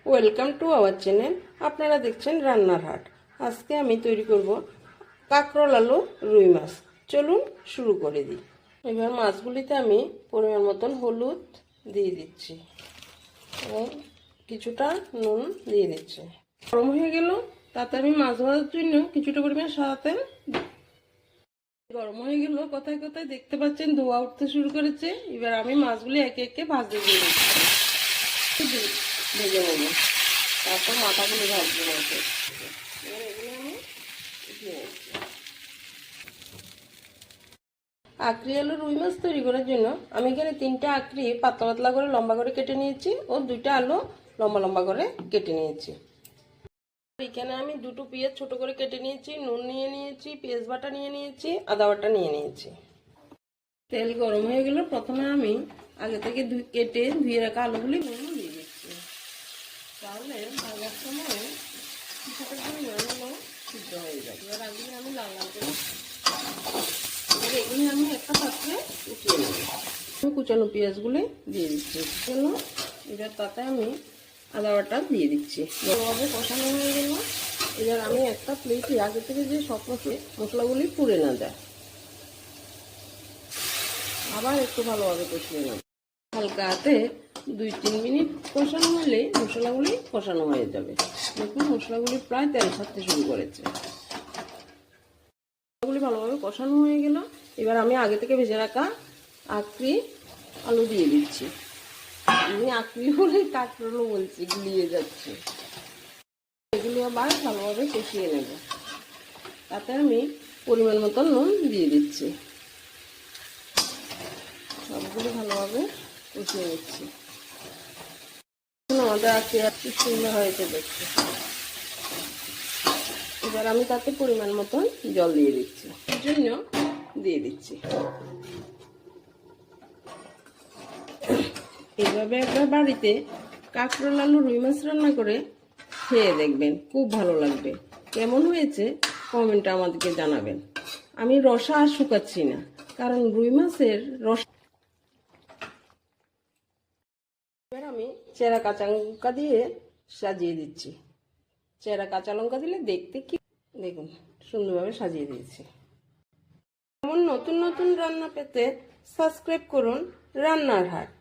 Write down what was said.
Welcome to our channel. আপনারা দেখছেন রান্নার হাট। আজকে আমি তৈরি করব কাঁকরোল আলু রুই মাছ। চলুন শুরু করে দিই। এবার মাছগুলিতে আমি পরিমাণ মতন হলুদ দিয়ে দিচ্ছি এবং কিছুটা নুন দিয়ে দিচ্ছি। গরম হয়ে গেল, তাতে আমি মাছ ভাজার জন্য কিছুটা পরিমাণ সাদা তেল। গরম হয়ে গেল, কোথায় কোথায় দেখতে পাচ্ছেন ধোয়া উঠতে শুরু করেছে। এবার আমি মাছগুলি একে একে ভাজতে দিয়ে দিচ্ছি, ভেজে নেব। তারপর মাথাগুলো ভাজবো মাছের। এবার এগুলো আমি দিয়ে দিচ্ছি। আঁকড়ি আলু রুই মাছ তৈরি করার জন্য আমি এখানে 3টা আঁকড়ি পাতলা পাতলা করে লম্বা করে কেটে নিয়েছি ও 2টা আলু লম্বা লম্বা করে কেটে নিয়েছি। এখানে আমি 2টো পেঁয়াজ ছোট করে কেটে নিয়েছি, নুন নিয়ে নিয়েছি, পেঁয়াজ বাটা নিয়ে নিয়েছি, আদা বাটা নিয়ে নিয়েছি। তেল গরম হয়ে গেল, প্রথমে আমি আগে থেকে কেটে ধুয়ে রাখা আলুগুলি নুন দিয়ে দিচ্ছি। তাহলে ভাজার সময় কিছুটা পরিমাণ সিদ্ধ হয়ে যাবে। এবার আগে আমি লাল লাল করে এগুলি আমি একটা পাত্রে উঠিয়ে নেব। আমি কুচানো পেঁয়াজগুলি দিয়ে দিচ্ছি। এবার তাতে আমি আদা বাটা দিয়ে দিচ্ছি। ভালোভাবে কষানো হয়ে গেল। এবার আমি একটা প্লেটে আগে থেকে যে সব মশলাগুলি পুড়ে না যায় আবার একটু ভালোভাবে কষিয়ে নেব। হালকা হাতে 2-3 মিনিট কষানো হলে মশলাগুলি কষানো হয়ে যাবে। দেখুন মশলাগুলি প্রায় তেল ছাড়তে শুরু করেছে। মশলাগুলি ভালোভাবে কষানো হয়ে গেল। এবার আমি আগে থেকে ভেজে রাখা আঁকড়ি আলু দিয়ে দিচ্ছি। আমি আঁকড়ি বলে কাঁকরোলও বলছি, গুলিয়ে যাচ্ছে। এগুলি আবার ভালোভাবে কষিয়ে নেব। তাতে আমি পরিমাণ মতো নুন দিয়ে দিচ্ছি। সবগুলো ভালোভাবে কষিয়ে নিচ্ছি। আমাদের আঁকড়ি একটু সুন্দর হয়েছে দেখতে। এবার আমি তাতে পরিমাণ মতন জল দিয়ে দিচ্ছি, এর জন্য দিয়ে দিচ্ছি। এইভাবে একবার বাড়িতে কাঁকরোল আলু রুই মাছ রান্না করে খেয়ে দেখবেন, খুব ভালো লাগবে। কেমন হয়েছে কমেন্টে আমাদেরকে জানাবেন। আমি রসা আর শুকাচ্ছি না, কারণ রুই মাছের রস। এবার আমি চেরা কাঁচা লঙ্কা দিয়ে সাজিয়ে দিচ্ছি। চেরা কাঁচা লঙ্কা দিলে দেখতে কি, দেখুন সুন্দরভাবে সাজিয়ে দিয়েছি। এমন নতুন নতুন রান্না পেতে সাবস্ক্রাইব করুন রান্নার হাট।